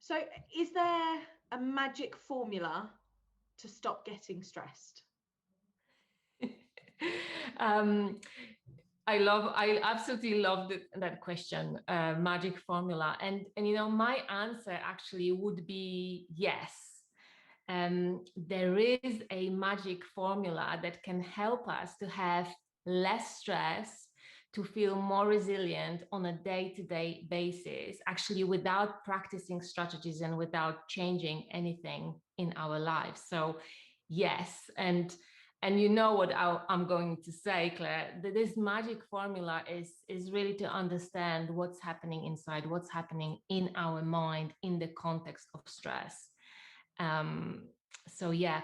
So is there a magic formula to stop getting stressed? um, I absolutely love that question, magic formula. And, my answer actually would be yes. There is a magic formula that can help us to have less stress, to feel more resilient on a day-to-day basis, actually without practicing strategies and without changing anything in our lives. So yes, and you know what I'm going to say, Claire, that this magic formula is really to understand what's happening inside, what's happening in our mind in the context of stress. Um, so yeah,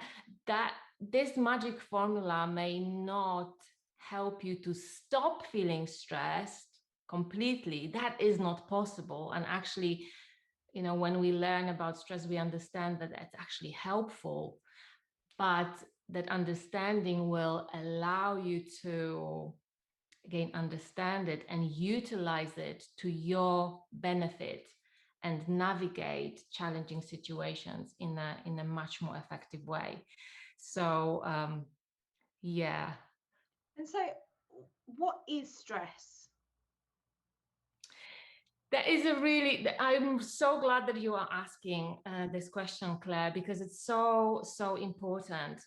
that this magic formula may not help you to stop feeling stressed completely. That is not possible. And actually, when we learn about stress, we understand that that's actually helpful. But that understanding will allow you to, again, understand it and utilize it to your benefit and navigate challenging situations in a much more effective way. So yeah. And so what is stress? That is I'm so glad that you are asking this question, Claire, because it's so important.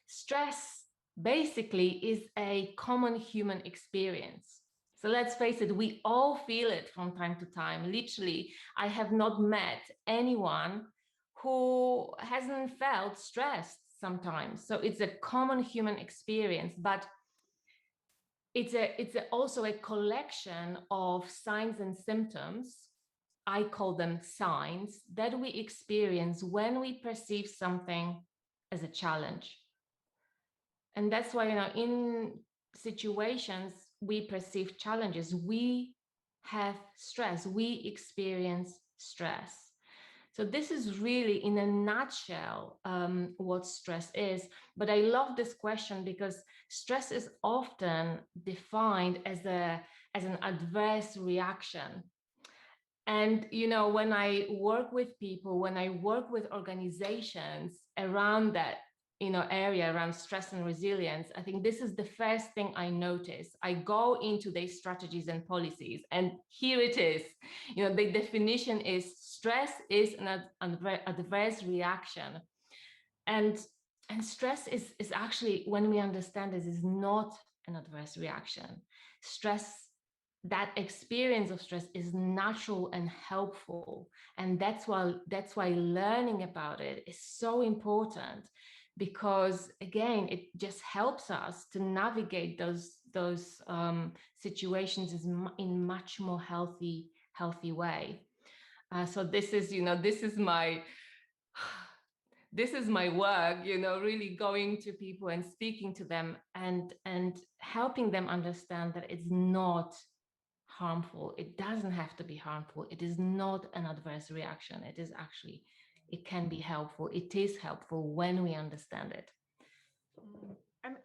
Stress basically is a common human experience. So let's face it, we all feel it from time to time. Literally, I have not met anyone who hasn't felt stressed sometimes. So it's a common human experience, but also a collection of signs and symptoms. I call them signs that we experience when we perceive something as a challenge. And that's why, in situations we perceive challenges, we have stress, we experience stress. So this is really, in a nutshell, what stress is. But I love this question because stress is often defined as an adverse reaction. And, when I work with people, when I work with organizations around that, area around stress and resilience, I think this is the first thing I notice. I go into their strategies and policies, and here it is. The definition is stress is an adverse reaction. And stress is actually, when we understand this, is not an adverse reaction. Stress, that experience of stress, is natural and helpful. And that's why learning about it is so important, because again, it just helps us to navigate those situations in much more healthy way. So this is my work, really going to people and speaking to them and helping them understand that it's not harmful. It doesn't have to be harmful. It is not an adverse reaction. It can be helpful. It is helpful when we understand it. And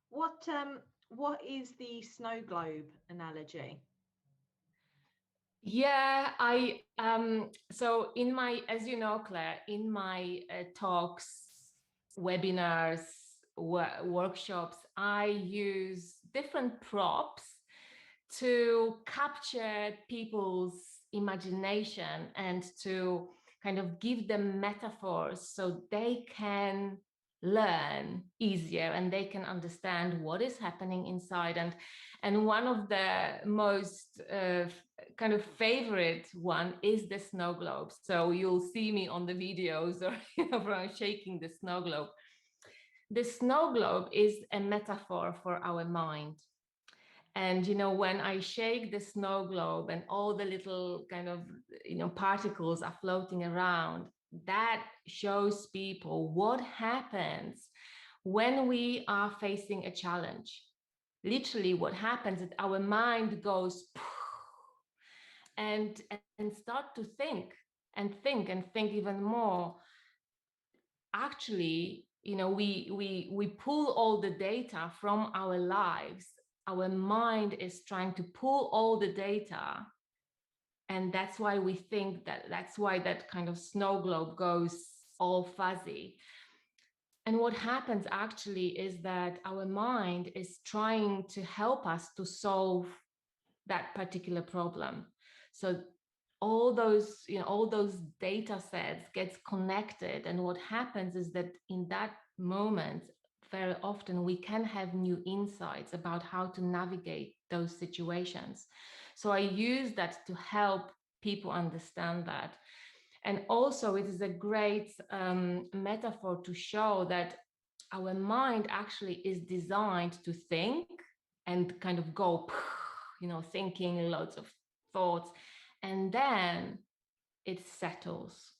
what is the snow globe analogy? Yeah, so as you know, Claire, in my talks, webinars, workshops, I use different props to capture people's imagination and to kind of give them metaphors so they can learn easier and they can understand what is happening inside. And one of the most kind of favorite one is the snow globe. So you'll see me on the videos or where I'm shaking the snow globe. The snow globe is a metaphor for our mind. And, when I shake the snow globe and all the little kind of, particles are floating around, that shows people what happens when we are facing a challenge. Literally, what happens is our mind goes and start to think and think and think even more. Actually, we pull all the data from our lives. Our mind is trying to pull all the data And that's why we think that's why that kind of snow globe goes all fuzzy. And what happens actually is that our mind is trying to help us to solve that particular problem. So all those data sets gets connected, and what happens is that in that moment, very often we can have new insights about how to navigate those situations. So I use that to help people understand that. And also it is a great metaphor to show that our mind actually is designed to think and kind of go, thinking loads of thoughts, and then it settles.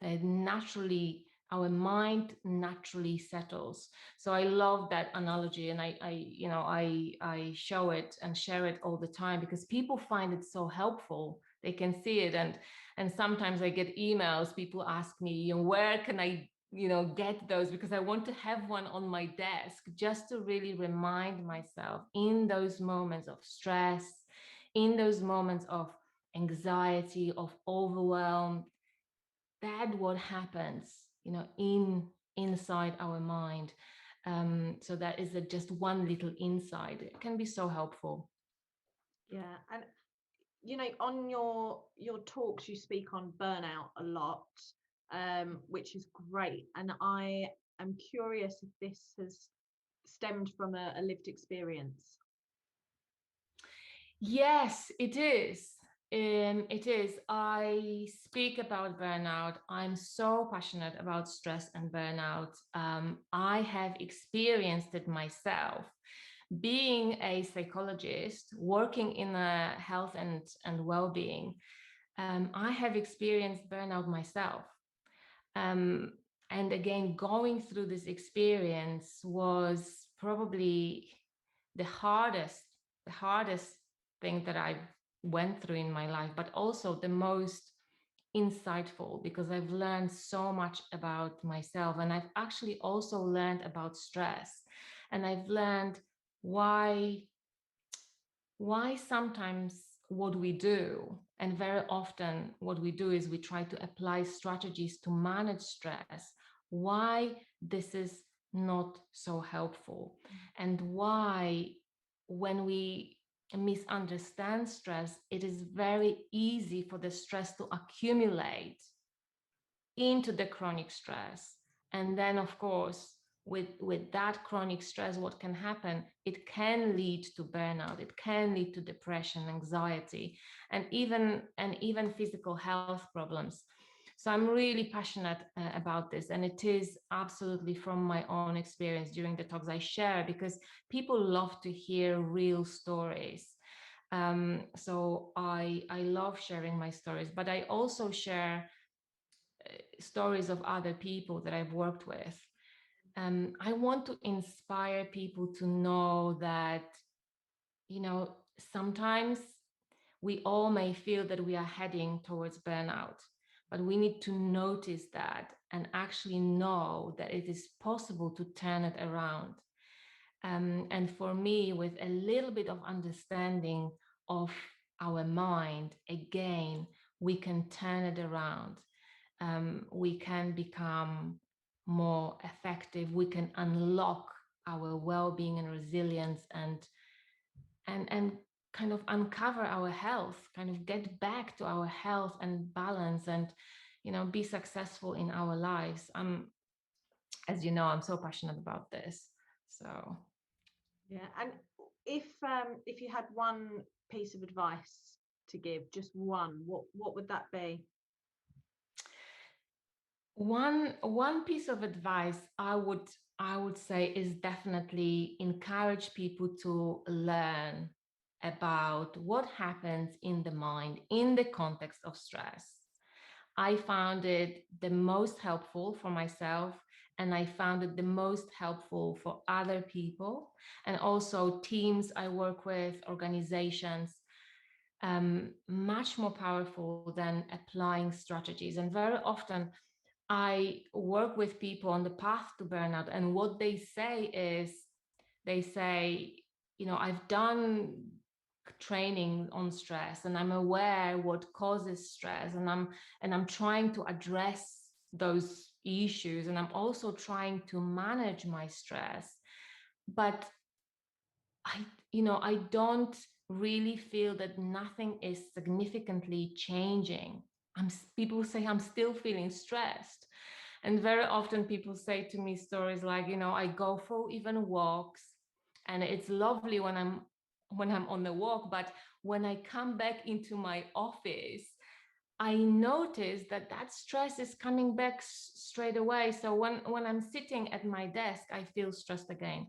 And naturally, our mind naturally settles. So I love that analogy, and I show it and share it all the time because people find it so helpful. They can see it, and sometimes I get emails. People ask me, where can I get those, because I want to have one on my desk just to really remind myself in those moments of stress, in those moments of anxiety, of overwhelm, that what happens inside our mind. So that is just one little insight. It can be so helpful. Yeah, and on your talks you speak on burnout a lot, which is great, and I am curious if this has stemmed from a lived experience. Yes, it is. It is. I speak about burnout. I'm so passionate about stress and burnout. I have experienced it myself. Being a psychologist, working in a health and well-being, I have experienced burnout myself. Um, and again, going through this experience was probably the hardest, the hardest thing that I went through in my life, but also the most insightful, because I've learned so much about myself, and I've actually also learned about stress, and I've learned why sometimes what we do, and very often what we do is we try to apply strategies to manage stress, why this is not so helpful, and why when we misunderstand stress, it is very easy for the stress to accumulate into the chronic stress. And then, of course, with that chronic stress, what can happen? It can lead to burnout. It can lead to depression, anxiety, and even physical health problems. So I'm really passionate about this, and it is absolutely from my own experience during the talks I share, because people love to hear real stories. So I love sharing my stories, but I also share stories of other people that I've worked with. I want to inspire people to know that, sometimes we all may feel that we are heading towards burnout, but we need to notice that and actually know that it is possible to turn it around. And for me, with a little bit of understanding of our mind, again, we can turn it around. We can become more effective. We can unlock our well-being and resilience, and kind of uncover our health, kind of get back to our health and balance, and be successful in our lives. As you know, I'm so passionate about this. So Yeah, and if you had one piece of advice to give, just one, what would that be? one piece of advice I would say is definitely encourage people to learn about what happens in the mind in the context of stress. I found it the most helpful for myself, and I found it the most helpful for other people, and also teams I work with, organizations, much more powerful than applying strategies. And very often I work with people on the path to burnout, and what they say is, they say, I've done training on stress, and I'm aware what causes stress, and I'm trying to address those issues, and I'm also trying to manage my stress. But I don't really feel that nothing is significantly changing. People say I'm still feeling stressed. And very often people say to me stories like, I go for even walks, and it's lovely when I'm on the walk, but when I come back into my office, I notice that stress is coming back straight away. So when I'm sitting at my desk, I feel stressed again.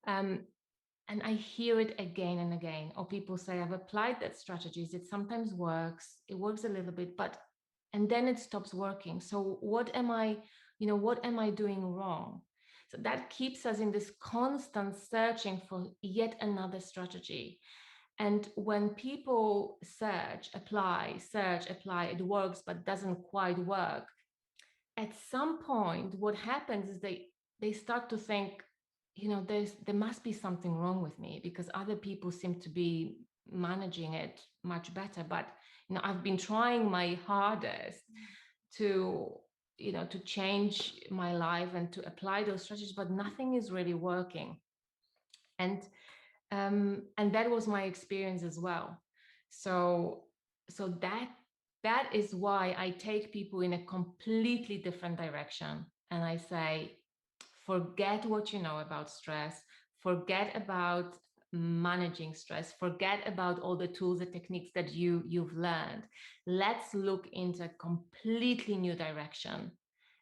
And I hear it again and again. Or people say, I've applied that strategies. It sometimes works. It works a little bit, and then it stops working. So what am I doing wrong? So that keeps us in this constant searching for yet another strategy. And when people search, apply, it works, but doesn't quite work. At some point, what happens is they start to think, there must be something wrong with me, because other people seem to be managing it much better. But I've been trying my hardest to to change my life and to apply those strategies, but nothing is really working. And that was my experience as well. So that is why I take people in a completely different direction, and I say, forget what you know about stress, forget about managing stress, forget about all the tools and techniques that you've learned. Let's look into a completely new direction.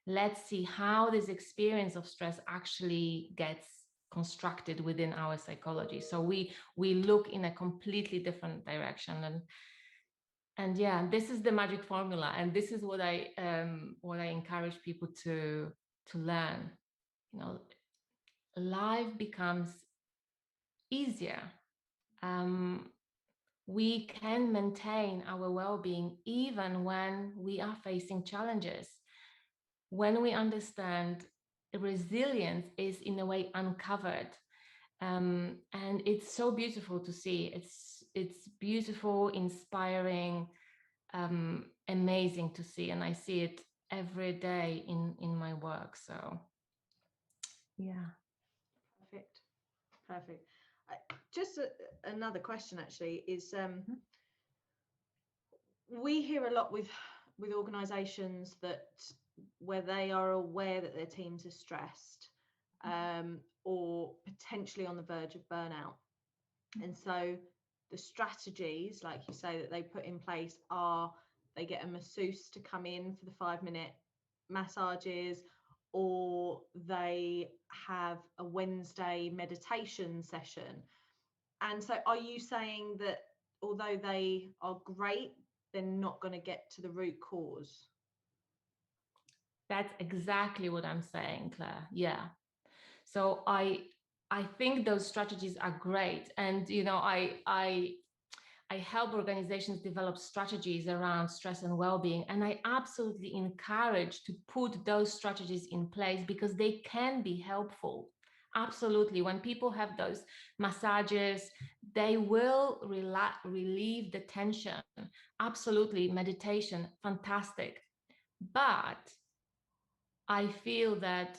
Let's see how this experience of stress actually gets constructed within our psychology. So we look in a completely different direction. And yeah, this is the magic formula, and this is what I encourage people to learn. Life becomes easier. We can maintain our well-being even when we are facing challenges. When we understand resilience is in a way uncovered, and it's so beautiful to see. It's beautiful, inspiring, amazing to see, and I see it every day in my work. So yeah. Perfect. Just another question actually is, we hear a lot with organizations that where they are aware that their teams are stressed, or potentially on the verge of burnout, and so the strategies, like you say, that they put in place are they get a masseuse to come in for the 5-minute massages, or they have a Wednesday meditation session. And so are you saying that although they are great, they're not going to get to the root cause? That's exactly what I'm saying, Claire. Yeah. So I think those strategies are great. And I help organizations develop strategies around stress and well-being. And I absolutely encourage to put those strategies in place, because they can be helpful. Absolutely. When people have those massages, they will relieve the tension. Absolutely. Meditation, fantastic. But I feel that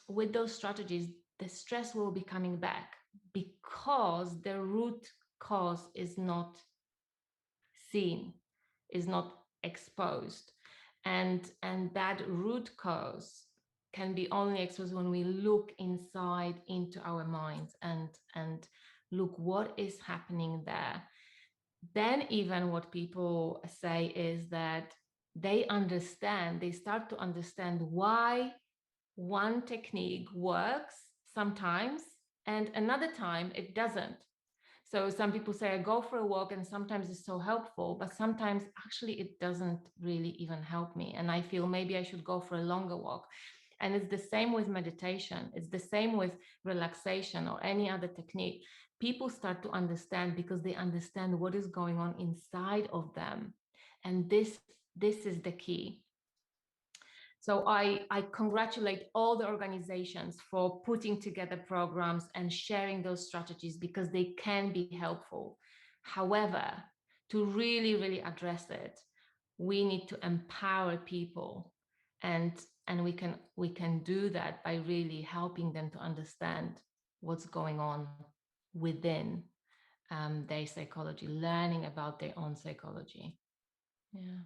with those strategies, the stress will be coming back, because the root cause is not seen, is not exposed. And that root cause can be only exposed when we look inside into our minds and look what is happening there. Then even what people say is that they start to understand why one technique works sometimes and another time it doesn't. So some people say, I go for a walk and sometimes it's so helpful, but sometimes actually it doesn't really even help me. And I feel maybe I should go for a longer walk. And it's the same with meditation. It's the same with relaxation or any other technique. People start to understand because they understand what is going on inside of them. And this is the key. So I congratulate all the organizations for putting together programs and sharing those strategies, because they can be helpful. However, to really, really address it, we need to empower people, and we can do that by really helping them to understand what's going on within their psychology, learning about their own psychology. Yeah.